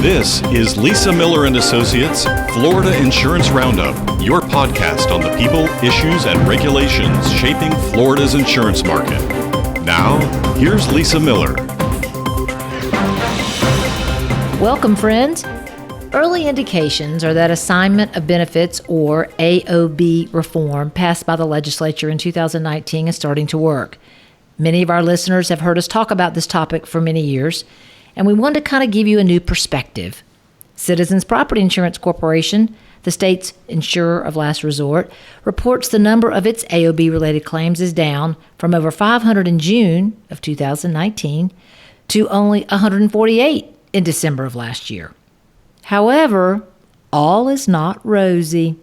This is Lisa Miller and Associates, Florida Insurance Roundup, your podcast on the people, issues, and regulations shaping Florida's insurance market. Now, here's Lisa Miller. Welcome, friends. Early indications are that assignment of benefits, or AOB reform, passed by the legislature in 2019 is starting to work. Many of our listeners have heard us talk about this topic for many years, and we want to kind of give you a new perspective. Citizens Property Insurance Corporation, the state's insurer of last resort, reports the number of its AOB-related claims is down from over 500 in June of 2019 to only 148 in December of last year. However, all is not rosy.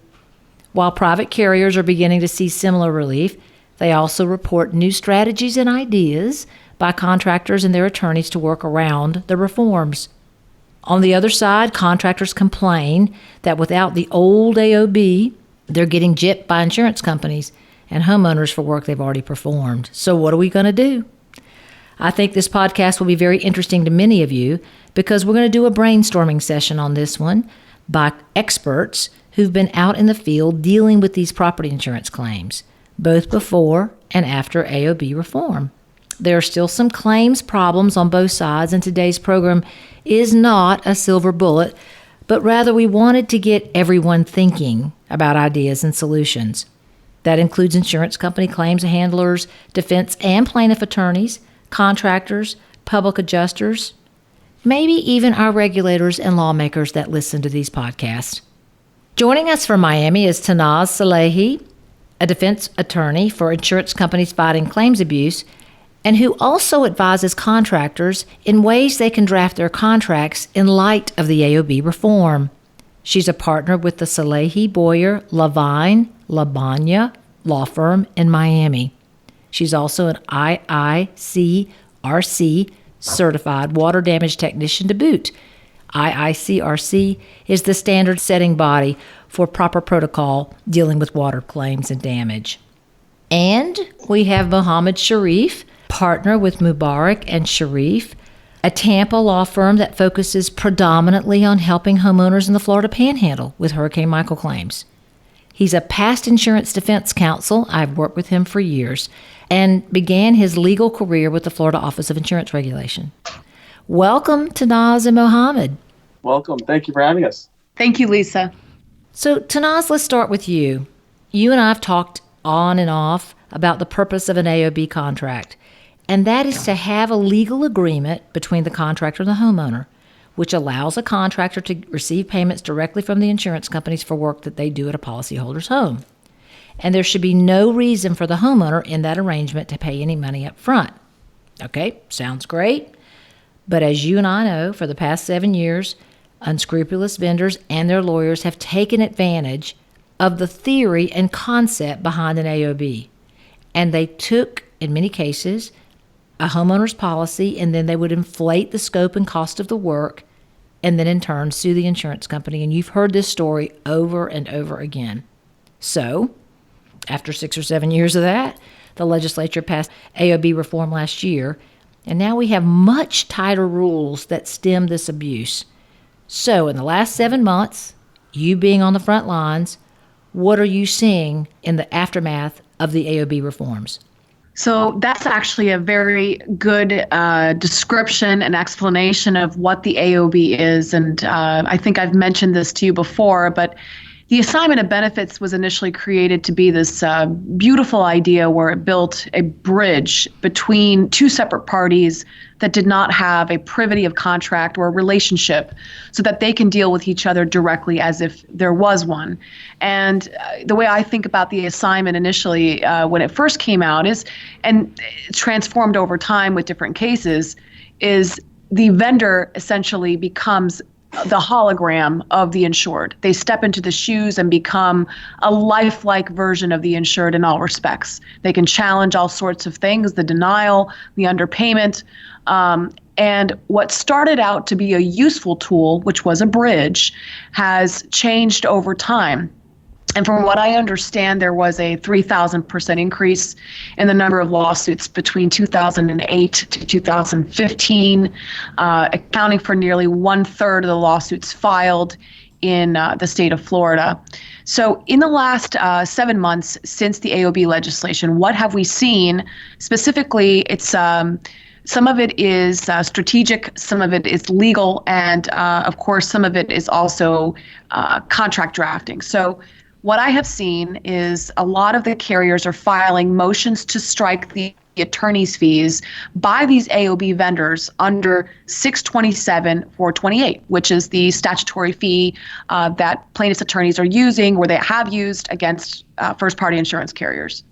While private carriers are beginning to see similar relief, they also report new strategies and ideas by contractors and their attorneys to work around the reforms. On the other side, contractors complain that without the old AOB, they're getting gypped by insurance companies and homeowners for work they've already performed. So what are we going to do? I think this podcast will be very interesting to many of you because we're going to do a brainstorming session on this one by experts who've been out in the field dealing with these property insurance claims, both before and after AOB reform. There are still some claims problems on both sides, and today's program is not a silver bullet, but rather we wanted to get everyone thinking about ideas and solutions. That includes insurance company claims handlers, defense and plaintiff attorneys, contractors, public adjusters, maybe even our regulators and lawmakers that listen to these podcasts. Joining us from Miami is Tanaz Salehi, a defense attorney for insurance companies fighting claims abuse, and who also advises contractors in ways they can draft their contracts in light of the AOB reform. She's a partner with the Salehi Boyer Lavigne Lombana law firm in Miami. She's also an IICRC certified water damage technician to boot. IICRC is the standard-setting body for proper protocol dealing with water claims and damage. And we have Mohammad Sherif, partner with Mubarak and Sherif, a Tampa law firm that focuses predominantly on helping homeowners in the Florida Panhandle with Hurricane Michael claims. He's a past insurance defense counsel. I've worked with him for years and began his legal career with the Florida Office of Insurance Regulation. Welcome, Tanaz and Mohammad. Welcome. Thank you for having us. Thank you, Lisa. So, Tanaz, let's start with you. You and I have talked on and off about the purpose of an AOB contract, and that is to have a legal agreement between the contractor and the homeowner, which allows a contractor to receive payments directly from the insurance companies for work that they do at a policyholder's home. And there should be no reason for the homeowner in that arrangement to pay any money up front. Okay, sounds great. But as you and I know, for the past 7 years, unscrupulous vendors and their lawyers have taken advantage of the theory and concept behind an AOB. And they took, in many cases, a homeowner's policy, and then they would inflate the scope and cost of the work, and then in turn sue the insurance company. And you've heard this story over and over again. So, after 6 or 7 years of that, the legislature passed AOB reform last year, and now we have much tighter rules that stem this abuse. So, in the last 7 months, you being on the front lines, what are you seeing in the aftermath of the AOB reforms? So that's actually a very good description and explanation of what the AOB is. And I think I've mentioned this to you before, but the assignment of benefits was initially created to be this beautiful idea where it built a bridge between two separate parties that did not have a privity of contract or a relationship so that they can deal with each other directly as if there was one. And the way I think about the assignment initially when it first came out is, and transformed over time with different cases, is the vendor essentially becomes the hologram of the insured. They step into the shoes and become a lifelike version of the insured in all respects. They can challenge all sorts of things, the denial, the underpayment. And what started out to be a useful tool, which was a bridge, has changed over time. And from what I understand, there was a 3,000% increase in the number of lawsuits between 2008 to 2015, accounting for nearly 1/3 of the lawsuits filed in the state of Florida. So in the last 7 months since the AOB legislation, what have we seen? Specifically, it's some of it is strategic, some of it is legal, and of course, some of it is also contract drafting. So what I have seen is a lot of the carriers are filing motions to strike the attorney's fees by these AOB vendors under 627-428, which is the statutory fee that plaintiffs' attorneys are using, or they have used against first-party insurance carriers.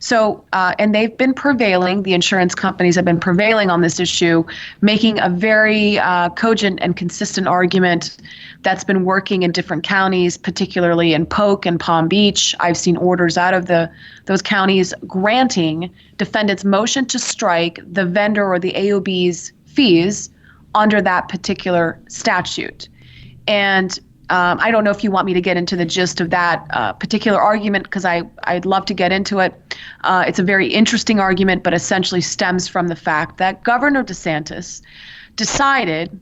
So, and they've been prevailing, the insurance companies have been prevailing on this issue, making a very cogent and consistent argument that's been working in different counties, particularly in Polk and Palm Beach. I've seen orders out of those counties granting defendants motion to strike the vendor or the AOB's fees under that particular statute. And I don't know if you want me to get into the gist of that particular argument, because I'd love to get into it. It's a very interesting argument, but essentially stems from the fact that Governor DeSantis decided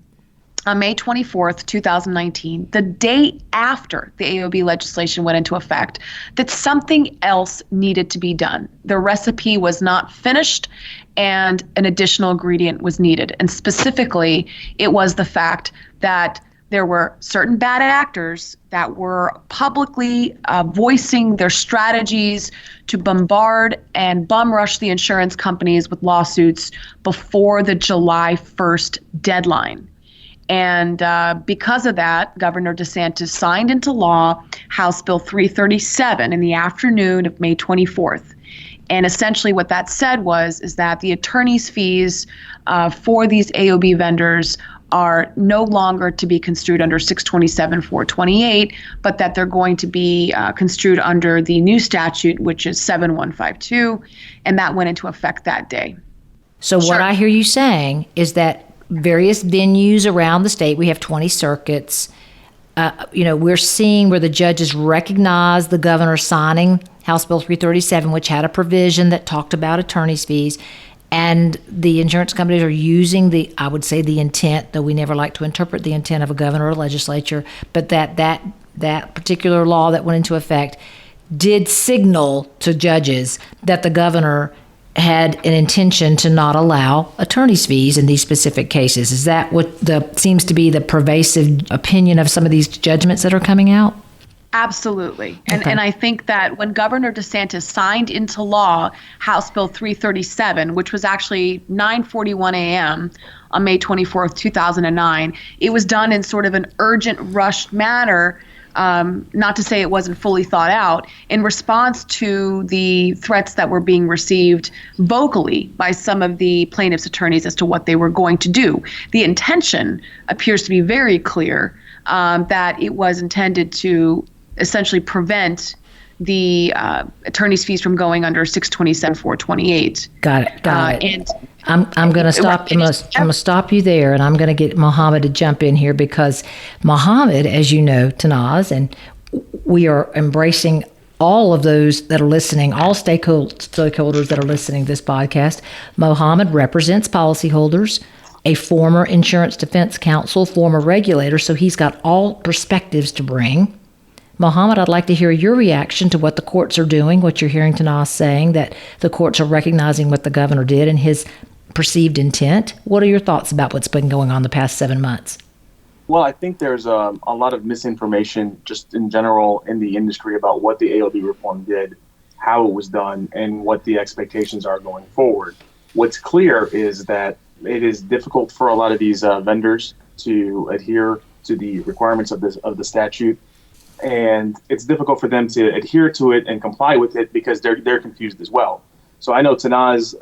on May 24th, 2019, the day after the AOB legislation went into effect, that something else needed to be done. The recipe was not finished and an additional ingredient was needed. And specifically, it was the fact that there were certain bad actors that were publicly voicing their strategies to bombard and bum rush the insurance companies with lawsuits before the July 1st deadline. And because of that, Governor DeSantis signed into law House Bill 337 in the afternoon of May 24th. And essentially what that said is that the attorney's fees for these AOB vendors are no longer to be construed under 627-428, but that they're going to be construed under the new statute, which is 7152, and that went into effect that day. So what I hear you saying is that various venues around the state, we have 20 circuits, we're seeing where the judges recognize the governor signing House Bill 337, which had a provision that talked about attorney's fees, and the insurance companies are using the intent, though we never like to interpret the intent of a governor or legislature, but that particular law that went into effect did signal to judges that the governor had an intention to not allow attorney's fees in these specific cases. Is that what seems to be the pervasive opinion of some of these judgments that are coming out? Absolutely. And I think that when Governor DeSantis signed into law House Bill 337, which was actually 9:41 a.m. on May 24th, 2009, it was done in sort of an urgent, rushed manner, not to say it wasn't fully thought out, in response to the threats that were being received vocally by some of the plaintiffs' attorneys as to what they were going to do. The intention appears to be very clear, that it was intended to essentially prevent the attorney's fees from going under 627-428. Got it. And I'm going to stop. I'm going to stop you there, and I'm going to get Mohammad to jump in here, because Mohammad, as you know, Tanaz, and we are embracing all of those that are listening, all stakeholders that are listening to this podcast. Mohammad represents policyholders, a former insurance defense counsel, former regulator, so he's got all perspectives to bring. Mohammad, I'd like to hear your reaction to what the courts are doing, what you're hearing Tanaz saying, that the courts are recognizing what the governor did and his perceived intent. What are your thoughts about what's been going on the past 7 months? Well, I think there's a lot of misinformation just in general in the industry about what the AOB reform did, how it was done, and what the expectations are going forward. What's clear is that it is difficult for a lot of these vendors to adhere to the requirements of the statute. And it's difficult for them to adhere to it and comply with it because they're confused as well. So I know Tanaz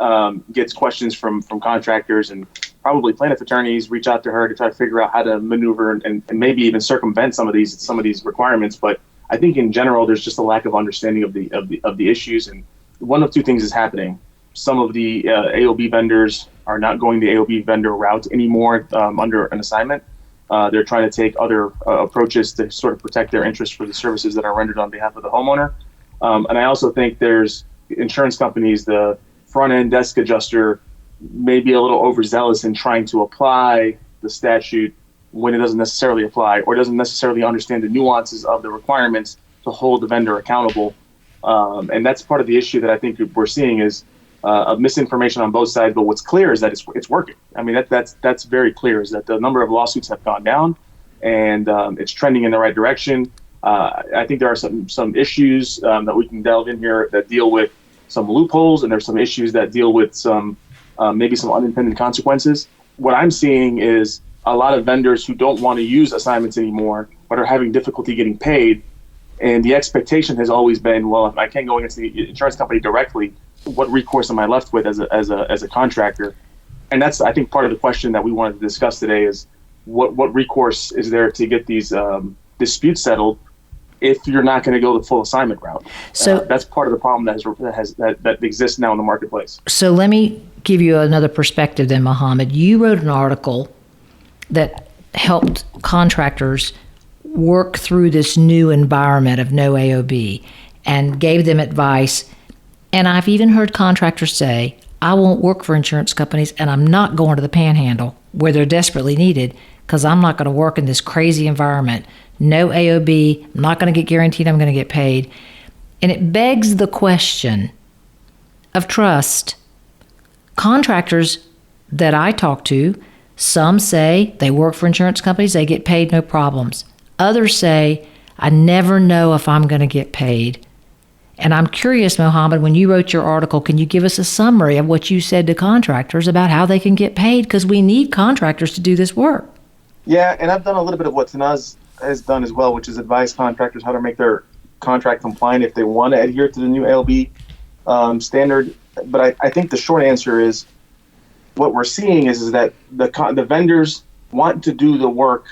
gets questions from contractors, and probably plaintiff attorneys reach out to her to try to figure out how to maneuver and maybe even circumvent some of these requirements. But I think in general, there's just a lack of understanding of the issues. And one of two things is happening. Some of the AOB vendors are not going the AOB vendor route anymore under an assignment. They're trying to take other approaches to sort of protect their interests for the services that are rendered on behalf of the homeowner. And I also think there's insurance companies, the front-end desk adjuster may be a little overzealous in trying to apply the statute when it doesn't necessarily apply, or doesn't necessarily understand the nuances of the requirements to hold the vendor accountable. And that's part of the issue that I think we're seeing is of misinformation on both sides. But what's clear is that it's working. I mean, that's very clear, is that the number of lawsuits have gone down, and it's trending in the right direction. I think there are some issues that we can delve in here that deal with some loopholes, and there's some issues that deal with some maybe some unintended consequences. What I'm seeing is a lot of vendors who don't want to use assignments anymore, but are having difficulty getting paid. And the expectation has always been, well, if I can't go against the insurance company directly, what recourse am I left with as a contractor? And that's, I think, part of the question that we wanted to discuss today is what recourse is there to get these disputes settled if you're not going to go the full assignment route. So that's part of the problem that exists now in the marketplace. So let me give you another perspective then, Mohammad. You wrote an article that helped contractors work through this new environment of no AOB and gave them advice. And I've even heard contractors say, I won't work for insurance companies, and I'm not going to the panhandle where they're desperately needed because I'm not going to work in this crazy environment. No AOB, I'm not going to get guaranteed I'm going to get paid. And it begs the question of trust. Contractors that I talk to, some say they work for insurance companies, they get paid, no problems. Others say, I never know if I'm going to get paid. And I'm curious, Mohammad, when you wrote your article, can you give us a summary of what you said to contractors about how they can get paid? Because we need contractors to do this work. Yeah, and I've done a little bit of what Tanaz has done as well, which is advise contractors how to make their contract compliant if they want to adhere to the new AOB standard. But I think the short answer is what we're seeing is that the vendors want to do the work,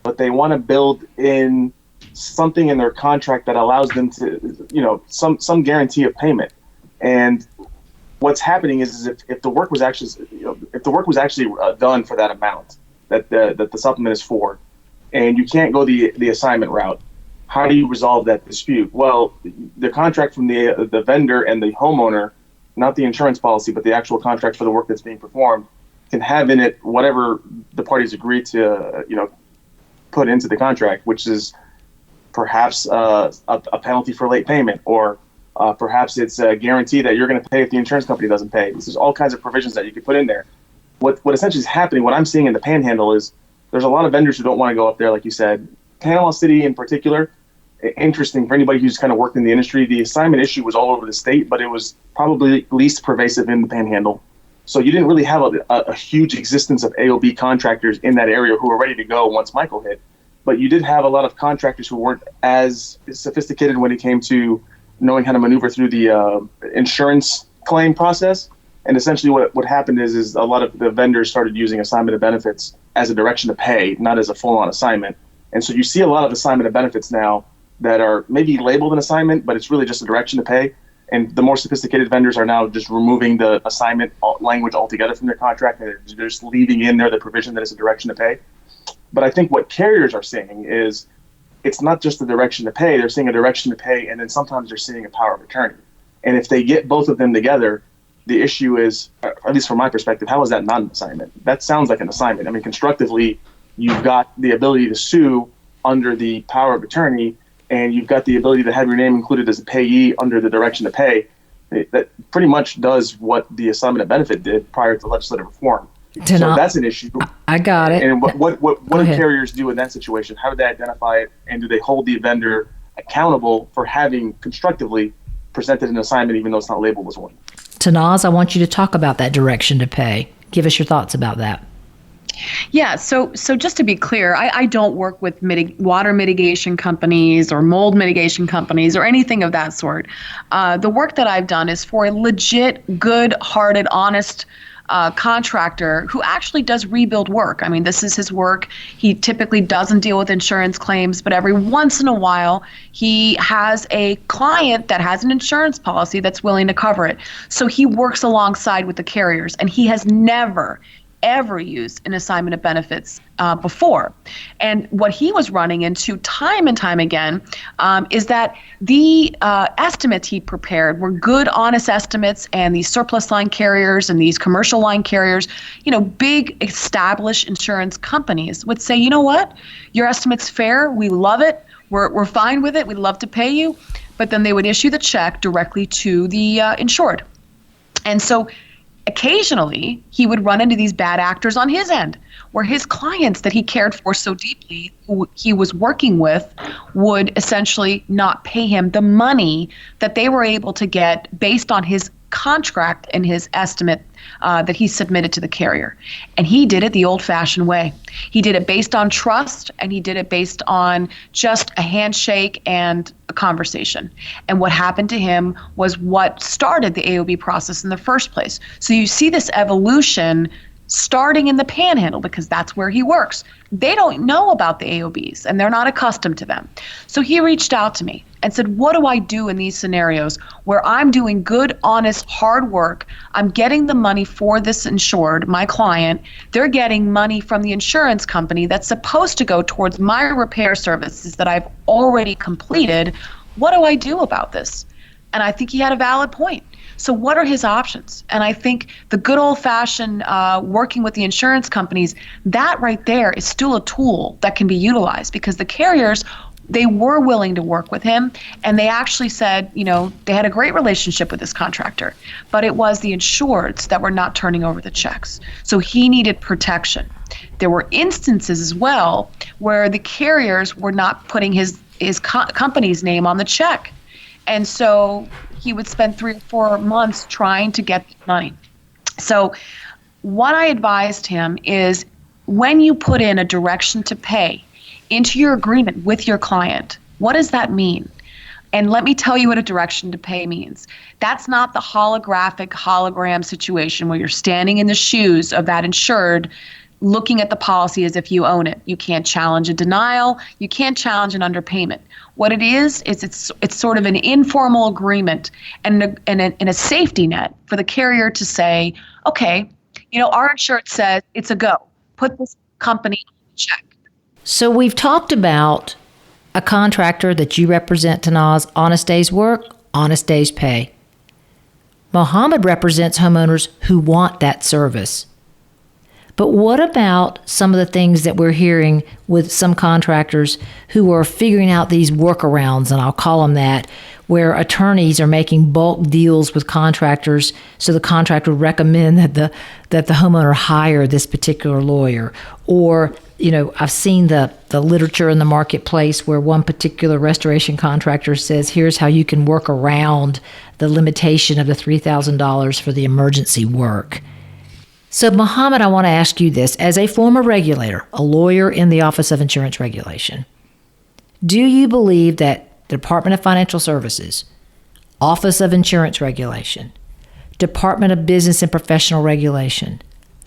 but they want to build in something in their contract that allows them to, some guarantee of payment. And what's happening is if the work was actually, done for that amount that the supplement is for, and you can't go the assignment route, how do you resolve that dispute? Well, the contract from the vendor and the homeowner, not the insurance policy, but the actual contract for the work that's being performed, can have in it whatever the parties agree to, put into the contract, which is perhaps a penalty for late payment, or perhaps it's a guarantee that you're going to pay if the insurance company doesn't pay. There's all kinds of provisions that you could put in there. What essentially is happening, what I'm seeing in the Panhandle is there's a lot of vendors who don't want to go up there, like you said. Panama City in particular, interesting for anybody who's kind of worked in the industry. The assignment issue was all over the state, but it was probably least pervasive in the Panhandle. So you didn't really have a huge existence of AOB contractors in that area who were ready to go once Michael hit. But you did have a lot of contractors who weren't as sophisticated when it came to knowing how to maneuver through the insurance claim process. And essentially what happened is a lot of the vendors started using assignment of benefits as a direction to pay, not as a full-on assignment. And so you see a lot of assignment of benefits now that are maybe labeled an assignment, but it's really just a direction to pay. And the more sophisticated vendors are now just removing the assignment language altogether from their contract, and they're just leaving in there the provision that it's a direction to pay. But I think what carriers are saying is it's not just a direction to pay, they're seeing a direction to pay, and then sometimes they're seeing a power of attorney. And if they get both of them together, the issue is, at least from my perspective, how is that not an assignment? That sounds like an assignment. I mean, constructively, you've got the ability to sue under the power of attorney, and you've got the ability to have your name included as a payee under the direction to pay. That pretty much does what the assignment of benefit did prior to legislative reform. So that's an issue. I got it. And what do carriers do in that situation? How do they identify it, and do they hold the vendor accountable for having constructively presented an assignment even though it's not labeled as one? Tanaz, I want you to talk about that direction to pay. Give us your thoughts about that. Yeah, so just to be clear, I don't work with water mitigation companies or mold mitigation companies or anything of that sort. The work that I've done is for a legit, good-hearted, honest contractor who actually does rebuild work. I mean, this is his work. He typically doesn't deal with insurance claims, but every once in a while, he has a client that has an insurance policy that's willing to cover it. So he works alongside with the carriers, and he has never ever used an assignment of benefits before. And what he was running into time and time again is that the estimates he prepared were good, honest estimates, and these surplus line carriers and these commercial line carriers, big established insurance companies would say, you know what, your estimate's fair, we love it, we're fine with it, we'd love to pay you, but then they would issue the check directly to the insured. And so occasionally, he would run into these bad actors on his end, where his clients that he cared for so deeply, who he was working with, would essentially not pay him the money that they were able to get based on his contract and his estimate that he submitted to the carrier. And he did it the old-fashioned way. He did it based on trust, and he did it based on just a handshake and a conversation. And what happened to him was what started the AOB process in the first place. So you see this evolution starting in the Panhandle, because that's where he works. They don't know about the AOBs, and they're not accustomed to them. So he reached out to me and said, what do I do in these scenarios where I'm doing good, honest, hard work? I'm getting the money for this insured, my client. They're getting money from the insurance company that's supposed to go towards my repair services that I've already completed. What do I do about this? And I think he had a valid point. So what are his options? And I think the good old-fashioned working with the insurance companies, that right there is still a tool that can be utilized, because the carriers, they were willing to work with him, and they actually said, they had a great relationship with this contractor, but it was the insureds that were not turning over the checks. So he needed protection. There were instances as well where the carriers were not putting his company's name on the check. And so he would spend 3 or 4 months trying to get the money. So what I advised him is, when you put in a direction to pay into your agreement with your client, what does that mean? And let me tell you what a direction to pay means. That's not the hologram situation where you're standing in the shoes of that insured, looking at the policy as if you own it. You can't challenge a denial. You can't challenge an underpayment. What it is it's sort of an informal agreement and a safety net for the carrier to say, okay, our insured says it's a go. Put this company on the check. So we've talked about a contractor that you represent, Tanaz, honest day's work, honest day's pay. Mohammad represents homeowners who want that service. But what about some of the things that we're hearing with some contractors who are figuring out these workarounds, and I'll call them that, where attorneys are making bulk deals with contractors, so the contractor would recommend that the homeowner hire this particular lawyer? Or, I've seen the literature in the marketplace where one particular restoration contractor says, here's how you can work around the limitation of the $3,000 for the emergency work. So, Mohammad, I want to ask you this. As a former regulator, a lawyer in the Office of Insurance Regulation, do you believe that the Department of Financial Services, Office of Insurance Regulation, Department of Business and Professional Regulation,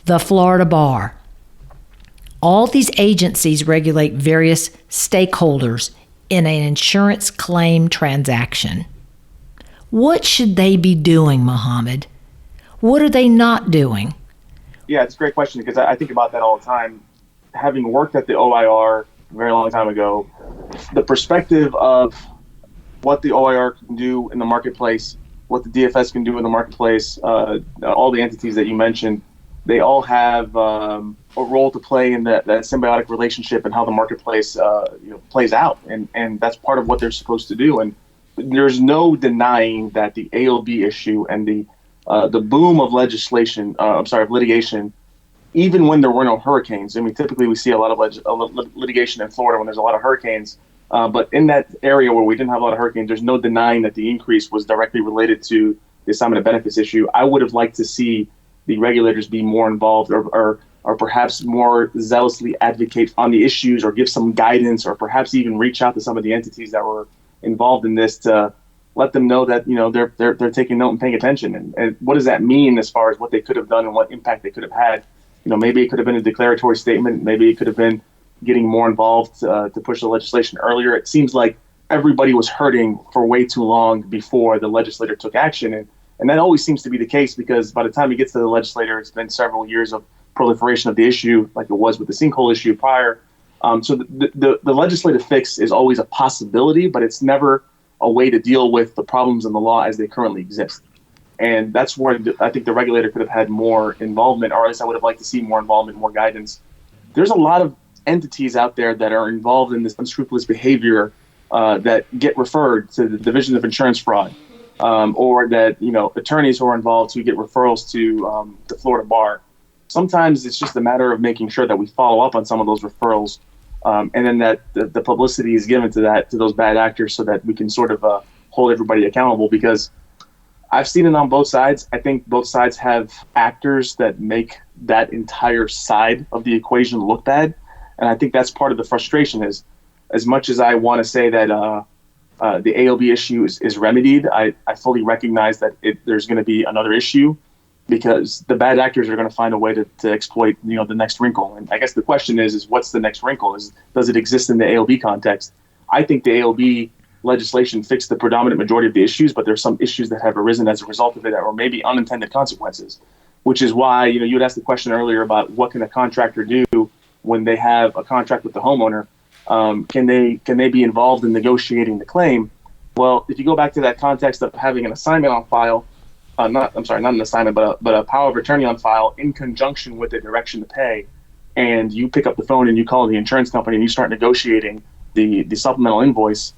the Florida Bar, all these agencies regulate various stakeholders in an insurance claim transaction? What should they be doing, Mohammad? What are they not doing? Yeah, it's a great question, because I think about that all the time. Having worked at the OIR a very long time ago, the perspective of what the OIR can do in the marketplace, what the DFS can do in the marketplace, all the entities that you mentioned, they all have a role to play in that symbiotic relationship and how the marketplace plays out. And that's part of what they're supposed to do. And there's no denying that the AOB issue and the boom of litigation, even when there were no hurricanes. I mean, typically we see a lot of litigation in Florida when there's a lot of hurricanes. But in that area where we didn't have a lot of hurricanes, there's no denying that the increase was directly related to the assignment of benefits issue. I would have liked to see the regulators be more involved or perhaps more zealously advocate on the issues, or give some guidance, or perhaps even reach out to some of the entities that were involved in this to let them know that they're taking note and paying attention. And what does that mean as far as what they could have done and what impact they could have had? Maybe it could have been a declaratory statement. Maybe it could have been getting more involved to push the legislation earlier. It seems like everybody was hurting for way too long before the legislator took action. And that always seems to be the case, because by the time it gets to the legislator, it's been several years of proliferation of the issue like it was with the sinkhole issue prior. So the legislative fix is always a possibility, but it's never a way to deal with the problems in the law as they currently exist. And that's where I think the regulator could have had more involvement, or at least I would have liked to see more involvement, more guidance. There's a lot of entities out there that are involved in this unscrupulous behavior that get referred to the Division of Insurance Fraud, or that, attorneys who are involved who get referrals to the Florida bar. Sometimes it's just a matter of making sure that we follow up on some of those referrals, and then that the publicity is given to those bad actors so that we can sort of hold everybody accountable, because I've seen it on both sides. I think both sides have actors that make that entire side of the equation look bad. And I think that's part of the frustration is, as much as I want to say that the AOB issue is remedied, I fully recognize that there's going to be another issue, because the bad actors are going to find a way to exploit, the next wrinkle. And I guess the question is what's the next wrinkle? Does it exist in the AOB context? I think the AOB legislation fixed the predominant majority of the issues, but there's some issues that have arisen as a result of it, or maybe unintended consequences, which is why, you had asked the question earlier about what can a contractor do when they have a contract with the homeowner. Can they be involved in negotiating the claim? Well, if you go back to that context of having an assignment on file, not an assignment, but a power of attorney on file in conjunction with a direction to pay, and you pick up the phone and you call the insurance company and you start negotiating the supplemental invoice,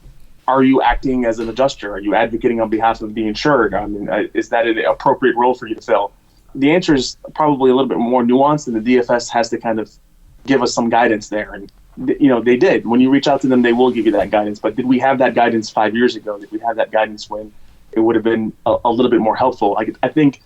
are you acting as an adjuster? Are you advocating on behalf of the insured? I mean, is that an appropriate role for you to fill? The answer is probably a little bit more nuanced, and the DFS has to kind of give us some guidance there. And, they did. When you reach out to them, they will give you that guidance. But did we have that guidance 5 years ago? Did we have that guidance when it would have been a little bit more helpful? I think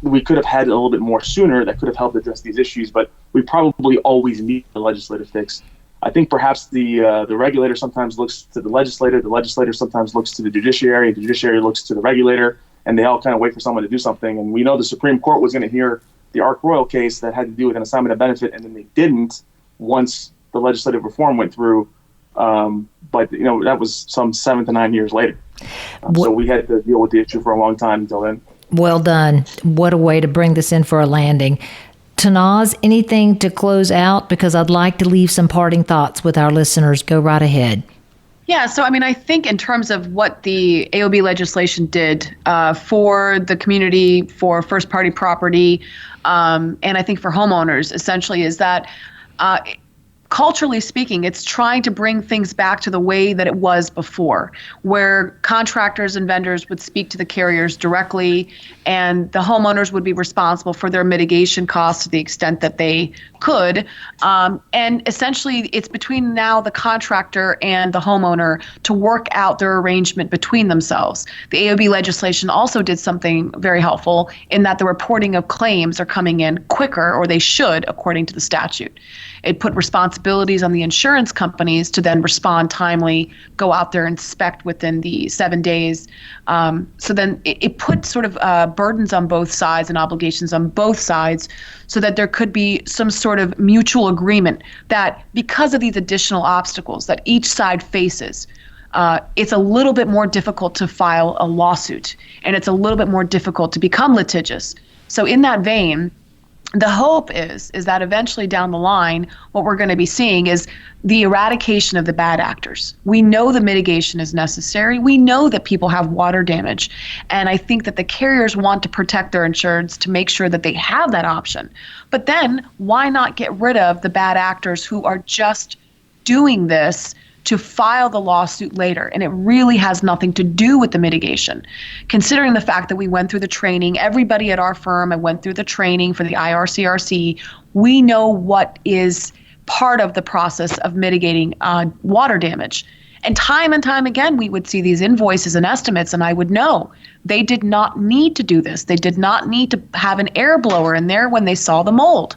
we could have had it a little bit more sooner. That could have helped address these issues, but we probably always need the legislative fix. I think perhaps the regulator sometimes looks to the legislator sometimes looks to the judiciary looks to the regulator, and they all kind of wait for someone to do something. And we know the Supreme Court was going to hear the Ark Royal case that had to do with an assignment of benefit, and then they didn't once the legislative reform went through. But that was some 7 to 9 years later. So we had to deal with the issue for a long time until then. Well done. What a way to bring this in for a landing. Tanaz, anything to close out? Because I'd like to leave some parting thoughts with our listeners. Go right ahead. Yeah, so I think in terms of what the AOB legislation did for the community, for first-party property, and I think for homeowners, essentially, is that culturally speaking, it's trying to bring things back to the way that it was before, where contractors and vendors would speak to the carriers directly, and the homeowners would be responsible for their mitigation costs to the extent that they could. And essentially, it's between now the contractor and the homeowner to work out their arrangement between themselves. The AOB legislation also did something very helpful in that the reporting of claims are coming in quicker, or they should, according to the statute. It put responsibilities on the insurance companies to then respond timely, go out there, inspect within the 7 days. So then it put sort of burdens on both sides and obligations on both sides, so that there could be some sort of mutual agreement that because of these additional obstacles that each side faces, it's a little bit more difficult to file a lawsuit, and it's a little bit more difficult to become litigious. So in that vein, the hope is that eventually down the line, what we're going to be seeing is the eradication of the bad actors. We know the mitigation is necessary. We know that people have water damage. And I think that the carriers want to protect their insureds to make sure that they have that option. But then why not get rid of the bad actors who are just doing this to file the lawsuit later, and it really has nothing to do with the mitigation. Considering the fact that we went through the training, everybody at our firm, I went through the training for the IRCRC, we know what is part of the process of mitigating water damage. And time again, we would see these invoices and estimates, and I would know they did not need to do this. They did not need to have an air blower in there when they saw the mold.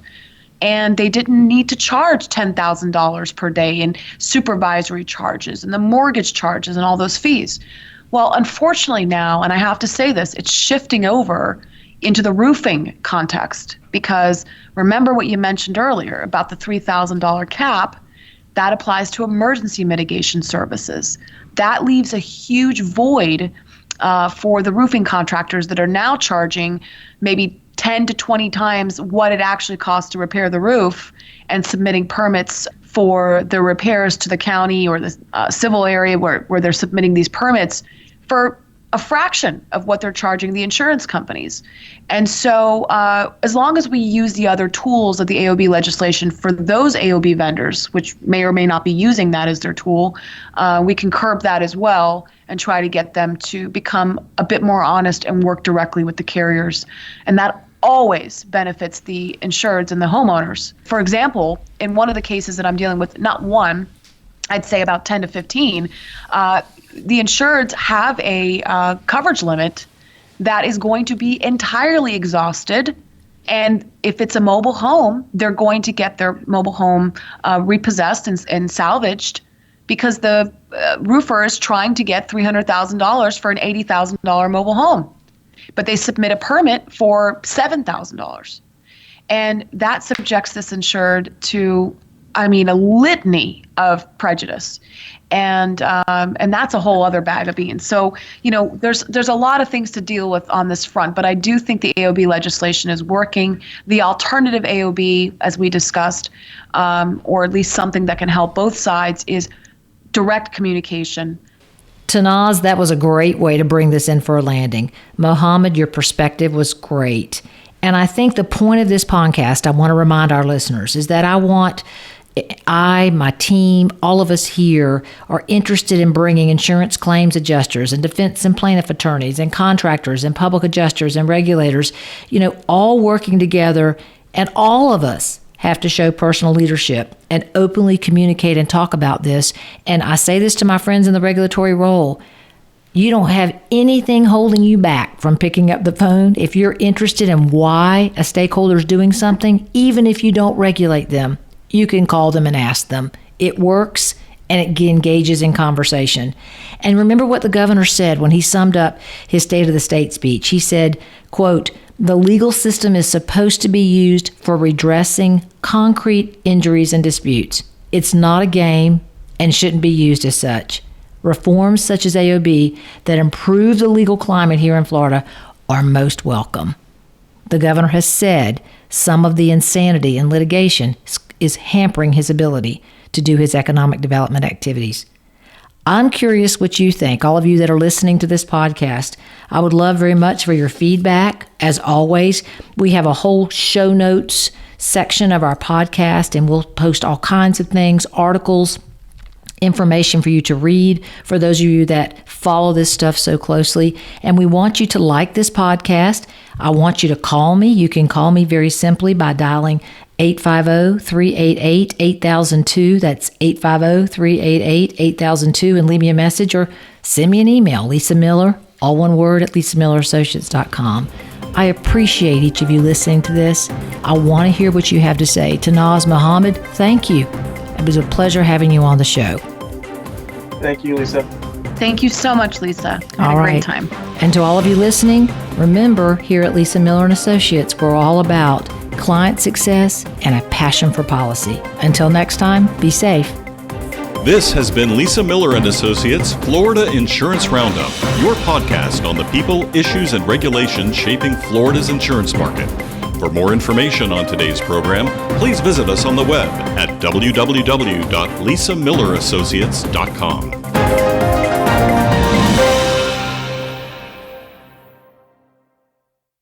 And they didn't need to charge $10,000 per day in supervisory charges and the mortgage charges and all those fees. Well, unfortunately now, and I have to say this, it's shifting over into the roofing context, because remember what you mentioned earlier about the $3,000 cap, that applies to emergency mitigation services. That leaves a huge void for the roofing contractors that are now charging maybe 10 to 20 times what it actually costs to repair the roof and submitting permits for the repairs to the county or the civil area where they're submitting these permits for a fraction of what they're charging the insurance companies. And so as long as we use the other tools of the AOB legislation for those AOB vendors, which may or may not be using that as their tool, we can curb that as well and try to get them to become a bit more honest and work directly with the carriers. And that always benefits the insureds and the homeowners. For example, in one of the cases that I'm dealing with, not one, I'd say about 10 to 15, the insureds have a coverage limit that is going to be entirely exhausted. And if it's a mobile home, they're going to get their mobile home repossessed and salvaged because the roofer is trying to get $300,000 for an $80,000 mobile home. But they submit a permit for $7,000. And that subjects this insured to, a litany of prejudice. And that's a whole other bag of beans. So, there's a lot of things to deal with on this front, but I do think the AOB legislation is working. The alternative AOB, as we discussed, or at least something that can help both sides, is direct communication. Tanaz, that was a great way to bring this in for a landing. Mohammad, your perspective was great. And I think the point of this podcast, I want to remind our listeners, is that my team, all of us here are interested in bringing insurance claims adjusters and defense and plaintiff attorneys and contractors and public adjusters and regulators, all working together, and all of us have to show personal leadership and openly communicate and talk about this. And I say this to my friends in the regulatory role. You don't have anything holding you back from picking up the phone. If you're interested in why a stakeholder is doing something, even if you don't regulate them, you can call them and ask them. It works, and it engages in conversation. And remember what the governor said when he summed up his State of the State speech. He said, quote, "The legal system is supposed to be used for redressing concrete injuries and disputes. It's not a game and shouldn't be used as such. Reforms such as AOB that improve the legal climate here in Florida are most welcome." The governor has said some of the insanity in litigation is hampering his ability to do his economic development activities. I'm curious what you think, all of you that are listening to this podcast. I would love very much for your feedback. As always, we have a whole show notes section of our podcast, and we'll post all kinds of things, articles, information for you to read for those of you that follow this stuff so closely. And we want you to like this podcast. I want you to call me. You can call me very simply by dialing 850-388-8002. That's 850-388-8002, and leave me a message or send me an email, Lisa Miller, all one word, at lisamillerassociates.com. I appreciate each of you listening to this. I want to hear what you have to say. Tanaz, Mohammad, thank you. It was a pleasure having you on the show. Thank you, Lisa. Thank you so much, Lisa. Had a great time. And to all of you listening, remember, here at Lisa Miller & Associates, we're all about client success and a passion for policy. Until next time, be safe. This has been Lisa Miller & Associates Florida Insurance Roundup, your podcast on the people, issues, and regulations shaping Florida's insurance market. For more information on today's program, please visit us on the web at www.lisamillerassociates.com.